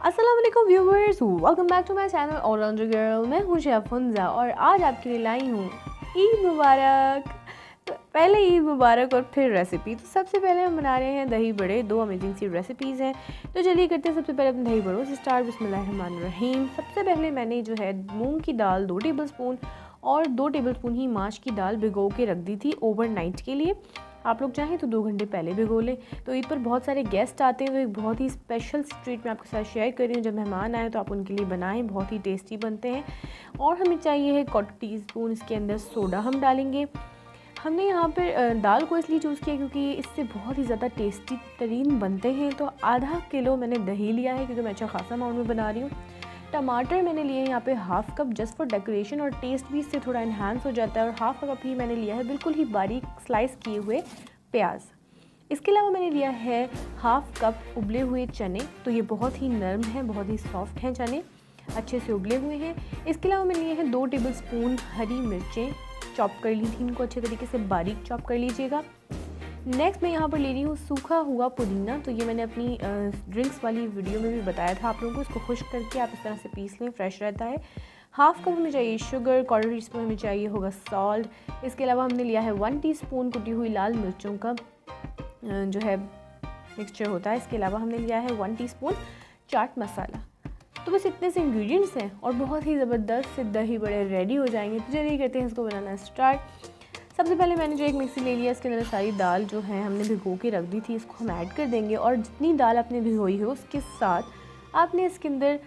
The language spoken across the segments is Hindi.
अस्सलाम वालेकुम viewers, welcome back to my channel allrounder girl. मैं हूँ शेफ हंजा और आज आपके लिए लाई हूँ ईद मुबारक। तो पहले ईद मुबारक और फिर रेसिपी। तो सबसे पहले हम बना रहे हैं दही बड़े। दो अमेजिंग सी रेसिपीज़ हैं, तो चलिए करते हैं सबसे पहले अपने दही बड़ों से स्टार्ट। बिस्मिल्लाहिर्रहमानिर्रहीम। सबसे पहले मैंने जो है मूंग की दाल 2 टेबलस्पून और 2 टेबलस्पून ही माश की दाल भिगो के रख दी थी ओवरनाइट के लिए। आप लोग चाहें तो 2 घंटे पहले भिगो लें। तो ईद पर बहुत सारे गेस्ट आते हैं, तो एक बहुत ही स्पेशल ट्रीट मैं आपके साथ शेयर कर रही हूँ। जब मेहमान आए तो आप उनके लिए बनाएं, बहुत ही टेस्टी बनते हैं। और हमें चाहिए है 1/4 टीस्पून इसके अंदर सोडा हम डालेंगे। हमने यहाँ पर दाल को इसलिए चूज़ किया क्योंकि इससे बहुत ही ज़्यादा टेस्टी तरीन बनते हैं। तो आधा किलो मैंने दही लिया है क्योंकि मैं अच्छा खासा अमाउंट में बना रही हूँ। टमाटर मैंने लिए यहाँ पे half cup just for decoration, और टेस्ट भी इससे थोड़ा इन्हांस हो जाता है। और हाफ़ कप ही मैंने लिया है बिल्कुल ही बारीक स्लाइस किए हुए प्याज। इसके अलावा मैंने लिया है हाफ़ कप उबले हुए चने। तो ये बहुत ही नरम है, बहुत ही सॉफ्ट हैं चने, अच्छे से उबले हुए हैं। इसके अलावा मैंने लिए हैं 2 टेबलस्पून हरी मिर्चें, चॉप कर ली थी, इनको अच्छे तरीके से बारीक चॉप कर लीजिएगा। नेक्स्ट मैं यहाँ पर ले रही हूँ सूखा हुआ पुदीना। तो ये मैंने अपनी ड्रिंक्स वाली वीडियो में भी बताया था आप लोगों को। इसको खुश्क करके आप इस तरह से पीस लें, फ्रेश रहता है। हाफ़ कप हमें चाहिए शुगर, 1/4 टीस्पून हमें चाहिए होगा सॉल्ट। इसके अलावा हमने लिया है 1 टीस्पून कुटी हुई लाल मिर्चों का जो है मिक्सचर होता है। इसके अलावा हमने लिया है 1 टीस्पून चाट मसाला। तो बस इतने से इंग्रेडिएंट्स हैं और बहुत ही ज़बरदस्त से दही बड़े रेडी हो जाएंगे। तो चलिए करते हैं इसको बनाना स्टार्ट। सबसे पहले मैंने जो एक मिक्सी ले लिया, इसके अंदर सारी दाल जो है हमने भिगो के रख दी थी, इसको हम ऐड कर देंगे। और जितनी दाल आपने भिगोई हो उसके साथ आपने इसके अंदर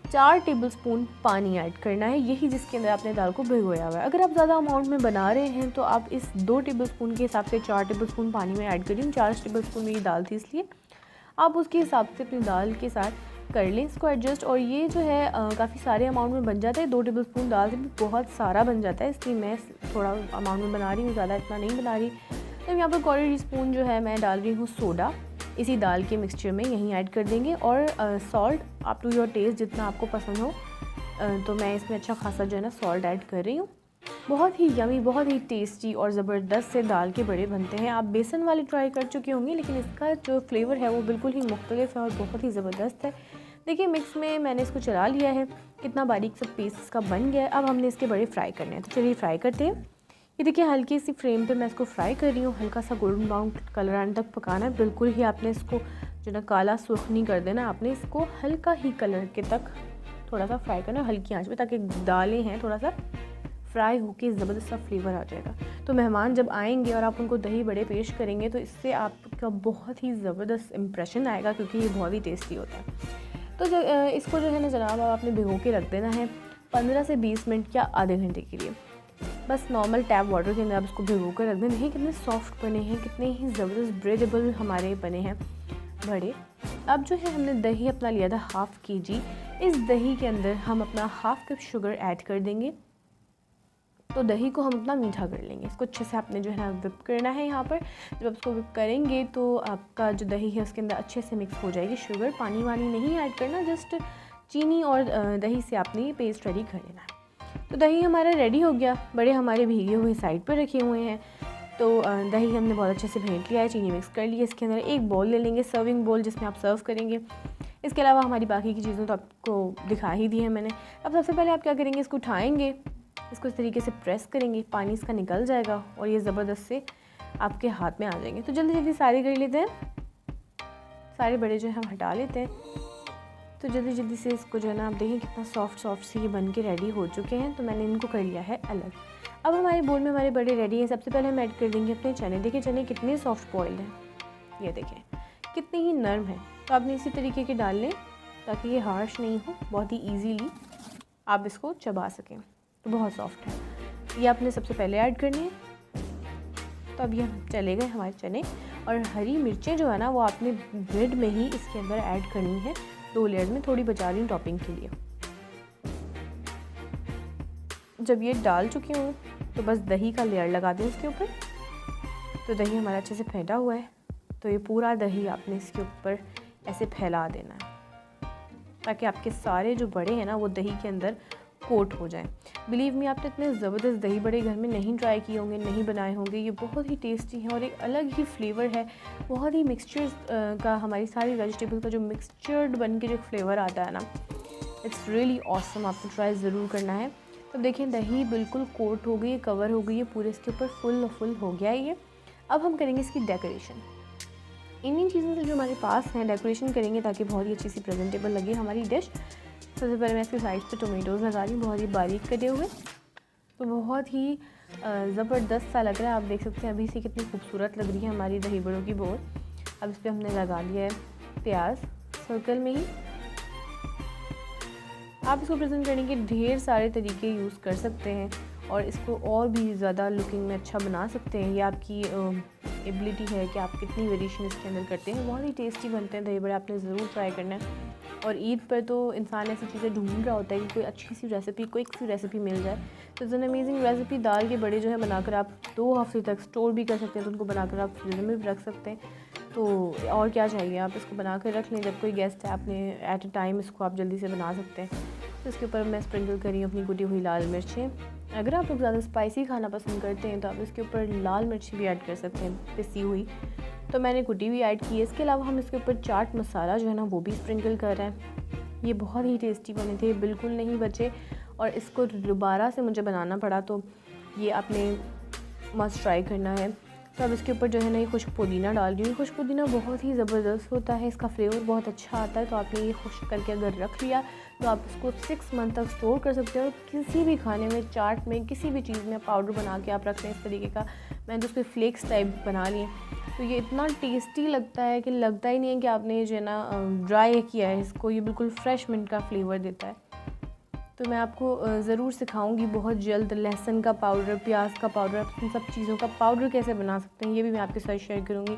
4 टेबलस्पून पानी ऐड करना है, यही जिसके अंदर आपने दाल को भिगोया हुआ है। अगर आप ज़्यादा अमाउंट में बना रहे हैं तो आप इस 2 टेबलस्पून के हिसाब से 4 टेबलस्पून पानी में ऐड करिए। 4 टेबलस्पून मेरी दाल थी, इसलिए आप उसके हिसाब से अपनी दाल के साथ कर लें इसको एडजस्ट। और ये जो है काफ़ी सारे अमाउंट में बन जाता है। 2 टेबलस्पून दाल से भी बहुत सारा बन जाता है, इसलिए मैं थोड़ा अमाउंट में बना रही हूँ, ज़्यादा इतना नहीं बना रही। तो यहाँ पर 1/4 टीस्पून जो है मैं डाल रही हूँ सोडा, इसी दाल के मिक्सचर में यहीं ऐड कर देंगे। और salt up to your taste, जितना आपको पसंद हो। तो मैं इसमें अच्छा खासा जो है ना सॉल्ट ऐड कर रही हूँ। बहुत ही यमी, बहुत ही टेस्टी और ज़बरदस्त से दाल के बड़े बनते हैं। आप बेसन वाले ट्राई कर चुके होंगे, लेकिन इसका जो फ्लेवर है वो बिल्कुल ही मुख्तलिफ है और बहुत ही ज़बरदस्त है। देखिए मिक्स में मैंने इसको चला लिया है, कितना बारीक सा पीस इसका बन गया है। अब हमने इसके बड़े फ्राई करने हैं, तो चलिए फ्राई करते हैं। ये देखिए हल्की सी फ्लेम पे मैं इसको फ्राई कर रही हूँ। हल्का सा गोल्डन ब्राउन कलर आने तक पकाना है। बिल्कुल ही आपने इसको जो ना काला सुर्ख नहीं कर देना, आपने इसको हल्का ही कलर के तक थोड़ा सा फ्राई करना है हल्की आंच पे, ताकि दालें हैं थोड़ा सा फ्राई होके ज़बरदस्त सा फ्लेवर आ जाएगा। तो मेहमान जब आएंगे और आप उनको दही बड़े पेश करेंगे तो इससे आपका बहुत ही ज़बरदस्त इम्प्रेशन आएगा, क्योंकि ये बहुत ही टेस्टी होता है। तो इसको जो है ना जनाब आपने भिगो के रख देना है 15 से 20 मिनट या आधे घंटे के लिए। बस नॉर्मल टैप वाटर के अंदर आप इसको भिगो कर रख दें। देखिए कितने सॉफ्ट बने हैं, कितने ही ज़बरदस्त ब्रेडेबल हमारे बने हैं बड़े। अब जो है हमने दही अपना लिया था हाफ़ kg, इस दही के अंदर हम अपना हाफ़ कप शुगर ऐड कर देंगे। तो दही को हम अपना मीठा कर लेंगे। इसको अच्छे से आपने जो है ना विप करना है। यहाँ पर जब आप इसको विप करेंगे तो आपका जो दही है उसके अंदर अच्छे से मिक्स हो जाएगी शुगर। पानी वानी नहीं ऐड करना, जस्ट चीनी और दही से आपने ये पेस्ट रेडी कर लेना है। तो दही हमारा रेडी हो गया। बड़े हमारे भीगे हुए साइड पर रखे हुए हैं। तो दही हमने बहुत अच्छे से फेंट लिया है, चीनी मिक्स कर ली है। इसके अंदर एक बॉल ले लेंगे, सर्विंग बॉल, जिसमें आप सर्व करेंगे। इसके अलावा हमारी बाकी की चीज़ें तो आपको दिखा ही दी है मैंने। अब सबसे पहले आप क्या करेंगे, इसको उठाएँगे, इसको इस तरीके से प्रेस करेंगे, पानी इसका निकल जाएगा और ये ज़बरदस्त से आपके हाथ में आ जाएंगे। तो जल्दी जल्दी सारे कर लेते हैं, सारे बड़े जो है हम हटा लेते हैं। तो जल्दी जल्दी से इसको जो है ना आप देखें कितना सॉफ्ट से ये बन के रेडी हो चुके हैं। तो मैंने इनको कर लिया है अलग। अब हमारे बोल में हमारे बड़े रेडी हैं। सबसे पहले हम ऐड कर देंगे अपने चने। देखिए चने कितने सॉफ्ट बॉइल्ड हैं, ये देखें कितने ही नरम है। तो आपने इसी तरीके के डाल लें ताकि ये हार्श नहीं हो, बहुत ही ईजीली आप इसको चबा सकें। तो बहुत सॉफ्ट है, ये आपने सबसे पहले ऐड करनी है। तो अब ये चले गए हमारे चने। और हरी मिर्चें जो है ना वो आपने ब्रेड में ही इसके अंदर ऐड करनी है, 2 लेयर में, थोड़ी बचा रही हूँ टॉपिंग के लिए। जब ये डाल चुकी हूँ तो बस दही का लेयर लगा दें इसके ऊपर। तो दही हमारा अच्छे से फेंटा हुआ है, तो ये पूरा दही आपने इसके ऊपर ऐसे फैला देना है, ताकि आपके सारे जो बड़े हैं ना वो दही के अंदर कोट हो जाएं। बिलीव मी, आपने इतने ज़बरदस्त दही बड़े घर में नहीं ट्राई किए होंगे, नहीं बनाए होंगे। ये बहुत ही टेस्टी है और एक अलग ही फ्लेवर है, बहुत ही मिक्सचर का, हमारी सारी वेजिटेबल का जो मिक्सचर्ड बन के जो फ्लेवर आता है ना, इट्स रियली ऑसम। आपको ट्राई ज़रूर करना है। तो देखें दही बिल्कुल कोट हो गई है, कवर हो गई है पूरे, इसके ऊपर फुल हो गया है ये। अब हम करेंगे इसकी डेकोरेशन। इन चीज़ों से जो हमारे पास हैं डेकोरेशन करेंगे ताकि बहुत ही अच्छी सी प्रेजेंटेबल लगे हमारी डिश। सबसे पहले मैं इसके साइड पे टोमेटोज़ लगा रही हूँ, बहुत ही बारीक कटे हुए। तो बहुत ही ज़बरदस्त सा लग रहा है। आप देख सकते हैं अभी से कितनी खूबसूरत लग रही है हमारी दही बड़ों की बोल। अब इस पर हमने लगा लिया है प्याज सर्कल में ही। आप इसको प्रेजेंट करने के ढेर सारे तरीके यूज़ कर सकते हैं और इसको और भी ज़्यादा लुकिंग में अच्छा बना सकते हैं। ये आपकी एबिलिटी है कि आप कितनी वेरिएशन इसके अंदर करते हैं। बहुत ही टेस्टी बनते हैं दही बड़े, आपने ज़रूर ट्राई करना है। और ईद पर तो इंसान ऐसी चीज़ें ढूंढ रहा होता है कि कोई अच्छी सी रेसिपी, क्विक सी रेसिपी मिल जाए। तो इट्स एन अमेजिंग रेसिपी। दाल के बड़े जो है बनाकर आप 2 हफ्ते तक स्टोर भी कर सकते हैं, तो उनको बनाकर आप फ्रिज में भी रख सकते हैं। तो और क्या चाहिए, आप इसको बना कर रख लें। जब कोई गेस्ट है आपने एट अ टाइम इसको आप जल्दी से बना सकते हैं। तो इसके ऊपर मैं स्प्रिंकल करी हूँ अपनी कुटी हुई लाल मिर्चें। अगर आप लोग ज़्यादा स्पाइसी खाना पसंद करते हैं तो आप इसके ऊपर लाल मिर्ची भी ऐड कर सकते हैं पिसी हुई, तो मैंने कुटी भी ऐड की है। इसके अलावा हम इसके ऊपर चाट मसाला जो है ना वो भी स्प्रिंकल कर रहे हैं। ये बहुत ही टेस्टी बने थे, बिल्कुल नहीं बचे और इसको दोबारा से मुझे बनाना पड़ा, तो ये आपने मस्ट ट्राई करना है। तो अब इसके ऊपर जो है ना ये खुश्क पुदीना डाल रही हूँ। खुश्क पुदीना बहुत ही ज़बरदस्त होता है, इसका फ्लेवर बहुत अच्छा आता है। तो आपने ये खुश्क करके अगर रख लिया तो आप इसको 6 मंथ तक स्टोर कर सकते हो। किसी भी खाने में, चाट में, किसी भी चीज़ में पाउडर बना के आप रख लें इस तरीके का। मैंने तो उसके फ्लेक्स टाइप बना लिए, तो ये इतना टेस्टी लगता है कि लगता ही नहीं है कि आपने जो है ना ड्राई किया है इसको। ये बिल्कुल फ्रेश मिंट का फ्लेवर देता है। तो मैं आपको ज़रूर सिखाऊंगी बहुत जल्द लहसुन का पाउडर, प्याज का पाउडर, इन सब चीज़ों का पाउडर कैसे बना सकते हैं, ये भी मैं आपके साथ शेयर करूंगी।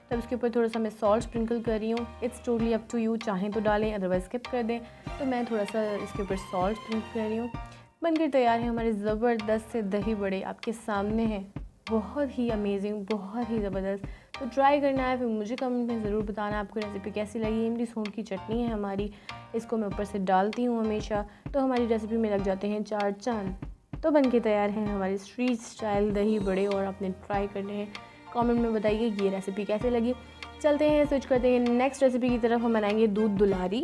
तब इसके ऊपर थोड़ा सा मैं सॉल्ट स्प्रिंकल कर रही हूँ। It's totally up to you, चाहें तो डालें अदरवाइज स्किप कर दें। तो मैं थोड़ा सा इसके ऊपर सॉल्ट स्प्रिंकल कर रही हूँ। बनकर तैयार है हमारे ज़बरदस्त से दही बड़े, आपके सामने हैं। बहुत ही अमेजिंग, बहुत ही ज़बरदस्त। तो ट्राई करना है, फिर मुझे कमेंट में ज़रूर बताना है आपको रेसिपी कैसी लगी। इमली सूंठ की चटनी है हमारी, इसको मैं ऊपर से डालती हूँ हमेशा, तो हमारी रेसिपी में लग जाते हैं 4 चांद। तो बनके तैयार हैं हमारे स्ट्रीट स्टाइल दही बड़े और आपने ट्राई करने हैं। कमेंट में बताइए ये रेसिपी कैसे लगी। चलते हैं, स्विच करते हैं नेक्स्ट रेसिपी की तरफ। हम बनाएंगे दूध दुलारी।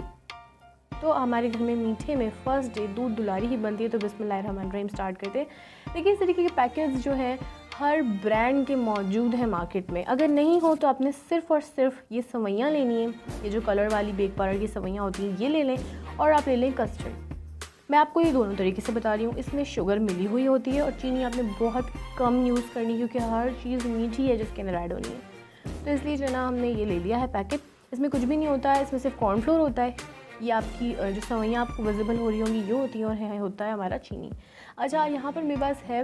तो हमारे घर में मीठे में फर्स्ट डे दूध दुलारी ही बनती है। तो बिस्मिल्लाहिर्रहमानिर्रहीम स्टार्ट करते हैं। देखिए इस तरीके के पैकेट्स जो हैं हर ब्रांड के मौजूद हैं मार्केट में। अगर नहीं हो तो आपने सिर्फ़ और सिर्फ ये सवैयाँ लेनी है। ये जो कलर वाली बेक पाउडर की सवैयाँ होती हैं ये ले लें, और आप ले लें कस्टर्ड। मैं आपको ये दोनों तरीके से बता रही हूँ। इसमें शुगर मिली हुई होती है और चीनी आपने बहुत कम यूज़ करनी, क्योंकि हर चीज़ मीठी है जिसके अंदर ऐड होनी है। तो इसलिए जो है ना हमने ये ले लिया है पैकेट। इसमें कुछ भी नहीं होता है, इसमें सिर्फ कॉर्नफ्लोर होता है। ये आपकी जो सवैयाँ आपको विजिबल हो रही होंगी ये होती हैं, और है होता है हमारा चीनी। अच्छा, यहाँ पर मेरे पास है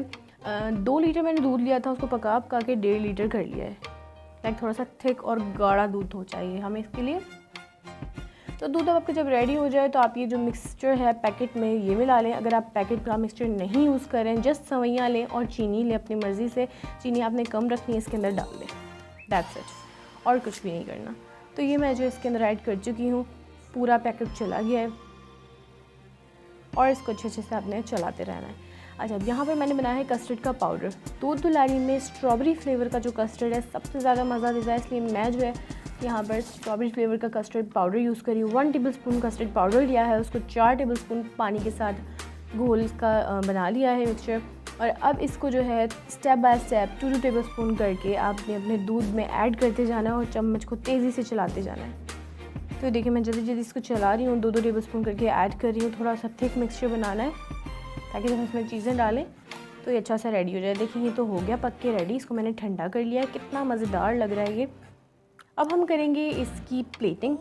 2 लीटर मैंने दूध लिया था, उसको पका के 1.5 लीटर कर लिया है। लाइक थोड़ा सा थिक और गाढ़ा दूध हो चाहिए हमें इसके लिए। तो दूध अब आपका जब रेडी हो जाए तो आप ये जो मिक्सचर है पैकेट में ये मिला लें। अगर आप पैकेट का मिक्सचर नहीं यूज़ करें, जस्ट सवैयाँ लें और चीनी लें अपनी मर्ज़ी से। चीनी आपने कम रखनी है, इसके अंदर डाल दें, दैट्स इट, और कुछ भी नहीं करना। तो ये मैं जो इसके अंदर ऐड कर चुकी हूँ, पूरा पैकेट चला गया है और इसको अच्छे से आपने चलाते रहना है। अच्छा, अब यहाँ पर मैंने बनाया है कस्टर्ड का पाउडर। दूध दुलारी में स्ट्रॉबेरी फ्लेवर का जो कस्टर्ड है सबसे ज़्यादा मज़ा देता है, इसलिए मैं जो है यहाँ पर स्ट्रॉबेरी फ्लेवर का कस्टर्ड पाउडर यूज़ करी हूँ। 1 टेबलस्पून कस्टर्ड पाउडर लिया है, उसको 4 टेबलस्पून पानी के साथ घोल इसका बना लिया है मिक्सचर। और अब इसको जो है स्टेप बाय स्टेप 2 टेबलस्पून करके आपने अपने दूध में ऐड करते जाना है और चम्मच को तेज़ी से चलाते जाना है। तो देखिए मैं जल्दी जल्दी इसको चला रही हूँ, 2 टेबलस्पून करके ऐड कर रही हूँ। थोड़ा सा थिक मिक्सचर बनाना है ताकि जब इसमें चीज़ें डालें तो ये अच्छा सा रेडी हो जाए। देखिए ये तो हो गया पक के रेडी, इसको मैंने ठंडा कर लिया है। कितना मज़ेदार लग रहा है ये। अब हम करेंगे इसकी प्लेटिंग।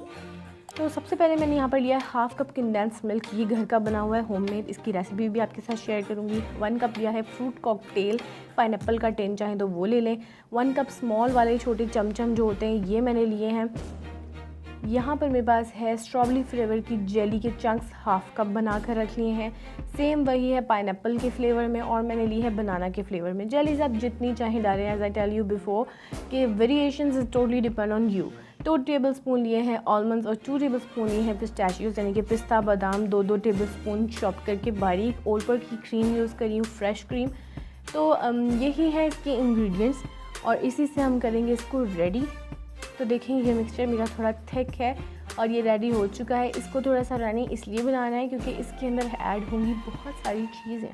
तो सबसे पहले मैंने यहाँ पर लिया है 1/2 कप कंडेंस मिल्क। ये घर का बना हुआ है, होममेड। इसकी रेसिपी भी आपके साथ शेयर करूँगी। 1 कप लिया है फ्रूट कॉकटेल, पाइनएप्पल का टिन चाहे तो वो ले लें। 1 कप स्मॉल वाले छोटे चमचम जो होते हैं ये मैंने लिए हैं। यहाँ पर मेरे पास है स्ट्रॉबेरी फ्लेवर की जेली के चंक्स, 1/2 कप बना कर रख लिए हैं। सेम वही है पाइनएप्पल के फ्लेवर में, और मैंने ली है बनाना के फ्लेवर में। जेलीज आप जितनी चाहें डालें, as I tell you before कि variations is totally depend on you. 2 tablespoon लिए हैं आलमंड्स और 2 टेबलस्पून लिए हैं पिस्ताशियोज यानी कि पिस्ता बादाम 2-2 टेबलस्पून चॉप करके बारीक। ओलपर की क्रीम यूज़ करी हूँ, फ्रेश क्रीम। तो यही है इसके इंग्रेडिएंट्स और इसी से हम करेंगे इसको रेडी। तो देखें ये मिक्सचर मेरा थोड़ा थिक है और ये रेडी हो चुका है। इसको थोड़ा सा रनी इसलिए बनाना है क्योंकि इसके अंदर ऐड होंगी बहुत सारी चीज़ें,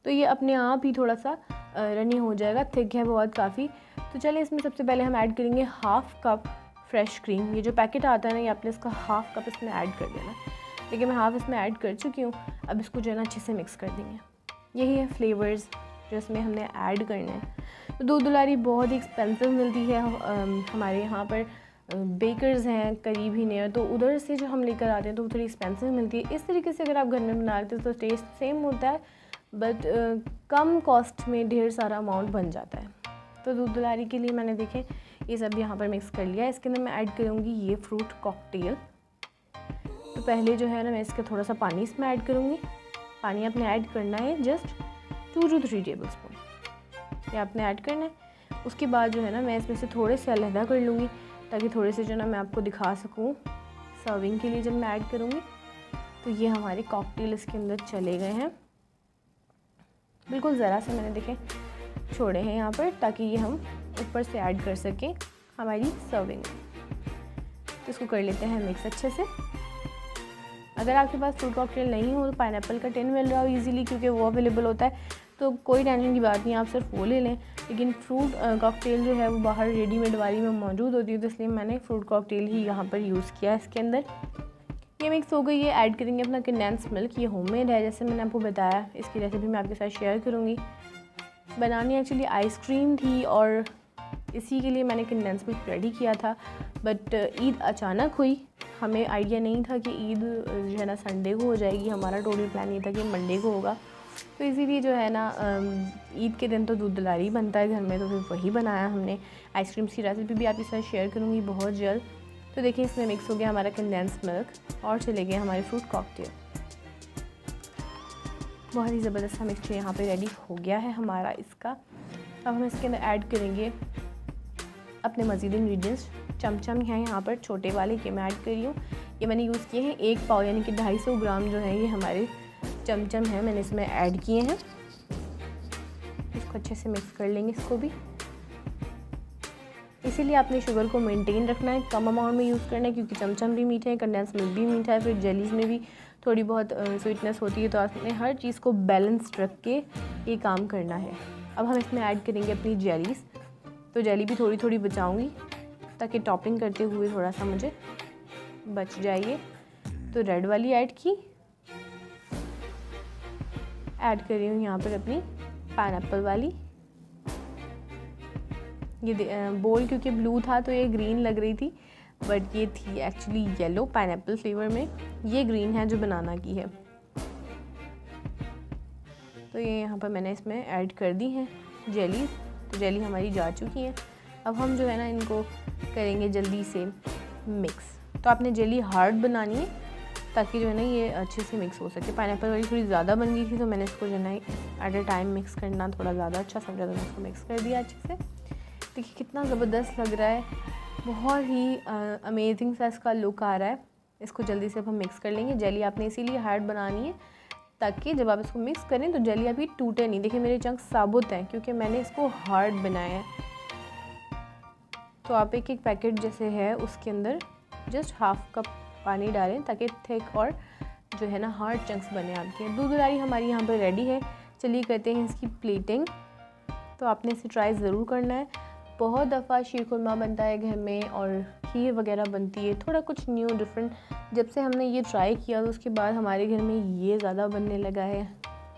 तो ये अपने आप ही थोड़ा सा रनी हो जाएगा। थिक है बहुत काफ़ी। तो चलिए इसमें सबसे पहले हम ऐड करेंगे हाफ़ कप फ्रेश क्रीम। ये जो पैकेट आता है ना, ये आपने इसका हाफ़ कप इसमें ऐड कर देना। लेकिन मैं हाफ़ इसमें ऐड कर चुकी हूँ। अब इसको जो है ना अच्छे से मिक्स कर देंगे। यही है फ्लेवर्स जो इसमें हमने ऐड करने हैं। तो दूध दुलारी बहुत ही एक्सपेंसिव मिलती है हमारे यहाँ पर बेकर्स हैं करीब ही नियर, तो उधर से जो हम लेकर आते हैं तो वो थोड़ी एक्सपेंसिव मिलती है। इस तरीके से अगर आप घर में बना लेते हो तो टेस्ट सेम होता है, बट कम कॉस्ट में ढेर सारा अमाउंट बन जाता है। तो दूध दुलारी के लिए मैंने देखें ये सब यहाँ पर मिक्स कर लिया है। इसके अंदर मैं ऐड करूँगी ये फ्रूट कॉकटेल। तो पहले जो है ना मैं इसका थोड़ा सा पानी इसमें ऐड करूँगी। पानी आपने ऐड करना है जस्ट 2 to 3 टेबलस्पून, ये आपने ऐड करना है। उसके बाद जो है ना मैं इसमें से थोड़े से अलहदा कर लूँगी ताकि थोड़े से जो ना मैं आपको दिखा सकूँ सर्विंग के लिए जब मैं ऐड करूँगी। तो ये हमारे कॉकटेल इसके अंदर चले गए हैं। बिल्कुल ज़रा से मैंने देखें छोड़े हैं यहाँ पर ताकि ये हम ऊपर से ऐड कर सकें हमारी सर्विंग। तो इसको कर लेते हैं मिक्स अच्छे से। अगर आपके पास फ्रूट कॉकटेल नहीं हो तो पाइनएप्पल का टिन मिल रहा हो इजीली, क्योंकि वो अवेलेबल होता है, तो कोई टेंशन की बात नहीं, आप सिर्फ वो ले लें। लेकिन फ्रूट कॉकटेल जो है वो बाहर रेडीमेड वाली में मौजूद होती है, तो इसलिए मैंने फ्रूट कॉकटेल ही यहाँ पर यूज़ किया है इसके अंदर। ये मिक्स हो गई। ये ऐड करेंगे अपना कंडेंस मिल्क। ये होममेड है जैसे मैंने आपको बताया। इसकी रेसिपी मैं आपके साथ शेयर करूँगी। बनानी एक्चुअली आइसक्रीम थी और इसी के लिए मैंने कंडेंस मिल्क रेडी किया था, बट ईद अचानक हुई। हमें आइडिया नहीं था कि ईद जो है ना संडे को हो जाएगी। हमारा टोटल प्लान ये था कि मंडे को होगा, तो इसीलिए जो है ना ईद के दिन तो दूध दुलारी बनता है घर में, तो फिर वही बनाया हमने। आइसक्रीम की रेसिपी भी आपके साथ शेयर करूँगी बहुत जल्द। तो देखिए इसमें मिक्स हो गया हमारा कंडेंस मिल्क और चले गए हमारे फ्रूट कॉकटेल। बहुत ही ज़बरदस्त सा मिक्सचर यहाँ पे रेडी हो गया है हमारा इसका। अब हम इसके अंदर ऐड करेंगे अपने मज़ीद इंग्रेडिएंट्स। चमचम हैं यहाँ पर छोटे वाले, ये मैं ऐड कर रही हूँ। ये मैंने यूज़ किए हैं 1 पाव यानी कि 250 ग्राम जो है ये हमारे चमचम हैं, मैंने इसमें ऐड किए हैं। इसको अच्छे से मिक्स कर लेंगे इसको भी। इसीलिए आपने शुगर को मेंटेन रखना है, कम अमाउंट में यूज़ करना है, क्योंकि चमचम भी मीठे हैं, कंडेंस मिल्क भी मीठा है, फिर जेलीज़ में भी थोड़ी बहुत स्वीटनेस होती है, तो आपने हर चीज़ को बैलेंस रख के ये काम करना है। अब हम इसमें ऐड करेंगे अपनी जेलीज़। तो जेली भी थोड़ी थोड़ी बचाऊंगी ताकि टॉपिंग करते हुए थोड़ा सा मुझे बच जाइए। तो रेड वाली ऐड की, ऐड कर रही हूँ यहाँ पर अपनी पाइनएप्पल वाली। ये बोल क्योंकि ब्लू था तो ये ग्रीन लग रही थी, बट ये थी एक्चुअली येलो पाइनएप्पल फ्लेवर में। ये ग्रीन है जो बनाना की है। तो ये यहाँ पर मैंने इसमें ऐड कर दी हैं जेली। तो जेली हमारी जा चुकी है। अब हम जो है ना इनको करेंगे जल्दी से मिक्स। तो आपने जेली हार्ड बनानी है ताकि जो है ना ये अच्छे से मिक्स हो सके। पाइनएप्पल वाली थोड़ी ज़्यादा बन गई थी, तो मैंने इसको जो है ना एट अ टाइम मिक्स करना थोड़ा ज़्यादा अच्छा समझा, तो मैंने इसको मिक्स कर दिया अच्छे से। देखिए कितना ज़बरदस्त लग रहा है, बहुत ही अमेजिंग सा इसका लुक आ रहा है। इसको जल्दी से अब हम मिक्स कर लेंगे। जेली आपने इसीलिए हार्ड बनानी है ताकि जब आप इसको मिक्स करें तो जेली आपकी टूटे नहीं। देखिए मेरे चंक्स साबुत हैं क्योंकि मैंने इसको हार्ड बनाया है। तो आप एक एक पैकेट जैसे है उसके अंदर जस्ट हाफ कप पानी डालें ताकि थिक और जो है ना हार्ड चंक्स बने आपके। दूध दुलारी हमारी यहाँ पर रेडी है। चलिए करते हैं इसकी प्लेटिंग। तो आपने इसे ट्राई ज़रूर करना है। बहुत दफ़ा शीर खुरमा बनता है घर में और खीर वगैरह बनती है, थोड़ा कुछ न्यू डिफरेंट। जब से हमने ये ट्राई किया तो उसके बाद हमारे घर में ये ज़्यादा बनने लगा है।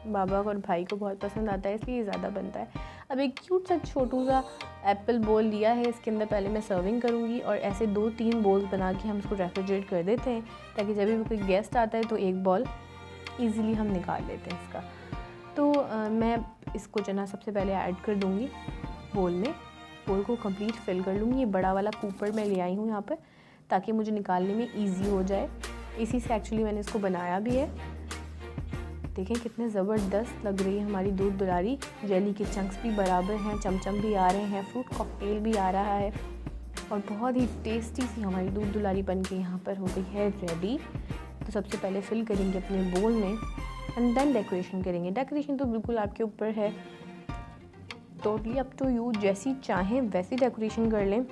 बाबा और भाई को बहुत पसंद आता है इसलिए ये ज़्यादा बनता है। अब एक क्यूट सा छोटू सा एप्पल बोल लिया है, इसके अंदर पहले मैं सर्विंग करूँगी और ऐसे 2-3 बोल्स बना के हम इसको रेफ्रिजरेट कर देते हैं ताकि जब भी कोई गेस्ट आता है तो एक बॉल ईज़िली हम निकाल लेते हैं इसका। तो मैं इसको जो ना सबसे पहले ऐड कर दूँगी बोल में। बोल को कंप्लीट फिल कर लूँगी। ये बड़ा वाला कूपर मैं ले आई हूँ यहाँ पर ताकि मुझे निकालने में इजी हो जाए। इसी से एक्चुअली मैंने इसको बनाया भी है। देखें कितने ज़बरदस्त लग रही है हमारी दूध दुलारी। जेली के चंक्स भी बराबर हैं, चमचम भी आ रहे हैं, फ्रूट कॉकटेल भी आ रहा है। और बहुत ही टेस्टी सी हमारी दूध दुलारी बन के यहाँ पर हो गई है रेडी। तो सबसे पहले फिल करेंगे अपने बोल में एंड देन डेकोरेशन करेंगे। डेकोरेशन तो बिल्कुल आपके ऊपर है, टोटली अप टू यू, जैसी चाहें वैसी डेकोरेशन कर लें।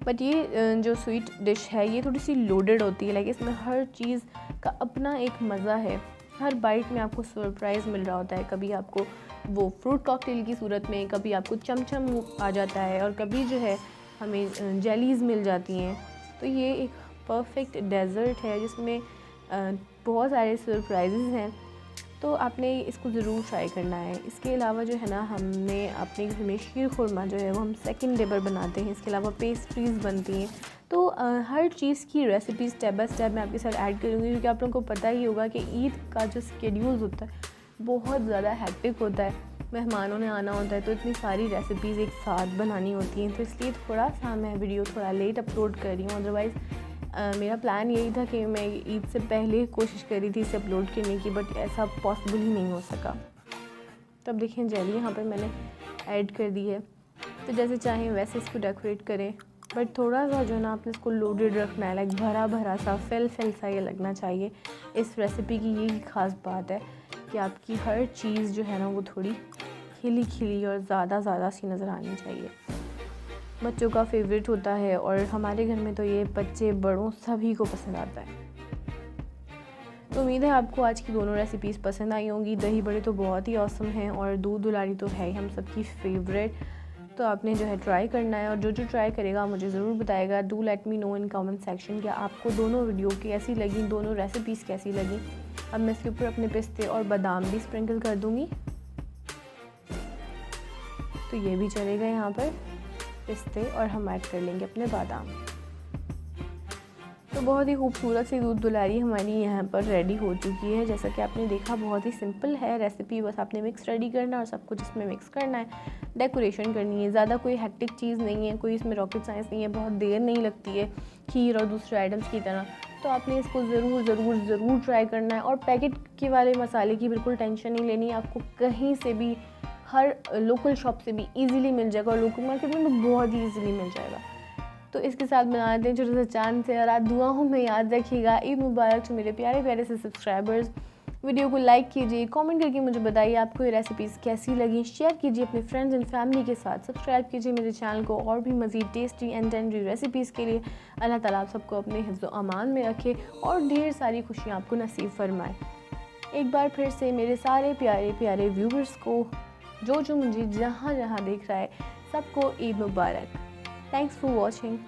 बट ये जो स्वीट डिश है ये थोड़ी सी लोडेड होती है, लाइक इसमें हर चीज़ का अपना एक मज़ा है। हर बाइट में आपको सरप्राइज़ मिल रहा होता है, कभी आपको वो फ्रूट कॉकटेल की सूरत में, कभी आपको चमचम आ जाता है और कभी जो है हमें जेलीज़ मिल जाती हैं। तो ये एक परफेक्ट डेज़र्ट है जिसमें बहुत सारे सरप्राइजेज़ हैं, तो आपने इसको ज़रूर ट्राई करना है। इसके अलावा जो है ना, हमने अपने घर में शीर खुरमा जो है वो हम सेकंड डे पर बनाते हैं। इसके अलावा पेस्ट्रीज़ बनती हैं। तो हर चीज़ की रेसिपी स्टेप बाय स्टेप मैं आपके साथ ऐड करूँगी, क्योंकि आप लोगों को पता ही होगा कि ईद का जो शेड्यूल होता है बहुत ज़्यादा हैक्टिक होता है, मेहमानों ने आना होता है, तो इतनी सारी रेसिपीज़ एक साथ बनानी होती हैं। तो इसलिए थोड़ा सा मैं वीडियो थोड़ा लेट अपलोड कर रही हूँ। अदरवाइज़ मेरा प्लान यही था कि मैं ईद से पहले कोशिश करी थी इसे अपलोड करने की, बट ऐसा पॉसिबल ही नहीं हो सका। तब देखें जेली यहाँ पर मैंने ऐड कर दी है। तो जैसे चाहें वैसे इसको डेकोरेट करें, बट थोड़ा सा जो है ना आपने इसको लोडेड रखना है, लाइक भरा भरा सा फिल सा ये लगना चाहिए। इस रेसिपी की यही ख़ास बात है कि आपकी हर चीज़ जो है ना वो थोड़ी खिली खिली और ज़्यादा सी नज़र आनी चाहिए। बच्चों का फेवरेट होता है और हमारे घर में तो ये बच्चे बड़ों सभी को पसंद आता है। तो उम्मीद है आपको आज की दोनों रेसिपीज़ पसंद आई होंगी। दही बड़े तो बहुत ही ऑसम हैं और दूध दुलारी तो है ही हम सबकी फेवरेट। तो आपने जो है ट्राई करना है, और जो ट्राई करेगा मुझे ज़रूर बताएगा। Do let me know in comment section कि आपको दोनों वीडियो कैसी लगी, दोनों रेसिपीज़ कैसी लगी। अब मैं इसके ऊपर अपने पिस्ते और बादाम भी स्प्रिंकल कर दूँगी, तो ये भी चलेगा यहाँ पर पिस्ते, और हम ऐड कर लेंगे अपने बादाम। तो बहुत ही खूबसूरत सी दूध दुलारी हमारी यहाँ पर रेडी हो चुकी है। जैसा कि आपने देखा बहुत ही सिंपल है रेसिपी, बस आपने मिक्स रेडी करना और सब कुछ इसमें मिक्स करना है, डेकोरेशन करनी है। ज़्यादा कोई हैक्टिक चीज़ नहीं है, कोई इसमें रॉकेट साइंस नहीं है, बहुत देर नहीं लगती है खीर और दूसरे आइटम्स की तरह। तो आपने इसको ज़रूर ट्राई करना है। और पैकेट के वाले मसाले की बिल्कुल टेंशन नहीं लेनी है, आपको कहीं से भी, हर लोकल शॉप से भी इजीली मिल जाएगा, और लोकल मार्केट में तो बहुत ही इजीली मिल जाएगा। तो इसके साथ बना दें छोटा सा चांद से, और आप दुआओं में याद रखिएगा। ईद मुबारक टू मेरे प्यारे प्यारे से सब्सक्राइबर्स। वीडियो को लाइक कीजिए, कमेंट करके मुझे बताइए आपको ये रेसिपीज़ कैसी लगी। शेयर कीजिए अपने फ्रेंड्स एंड फैमिली के साथ। सब्सक्राइब कीजिए मेरे चैनल को और भी मज़ीद टेस्टी एंड टेंडरी रेसिपीज़ के लिए। अल्लाह ताला आप सबको अपने हिफ्ज़ व अमान में रखे और ढेर सारी खुशियाँ आपको नसीब फरमाए। एक बार फिर से मेरे सारे प्यारे प्यारे व्यूवर्स को, जो मुझे जहाँ देख रहा है, सबको ईद मुबारक। Thanks for watching.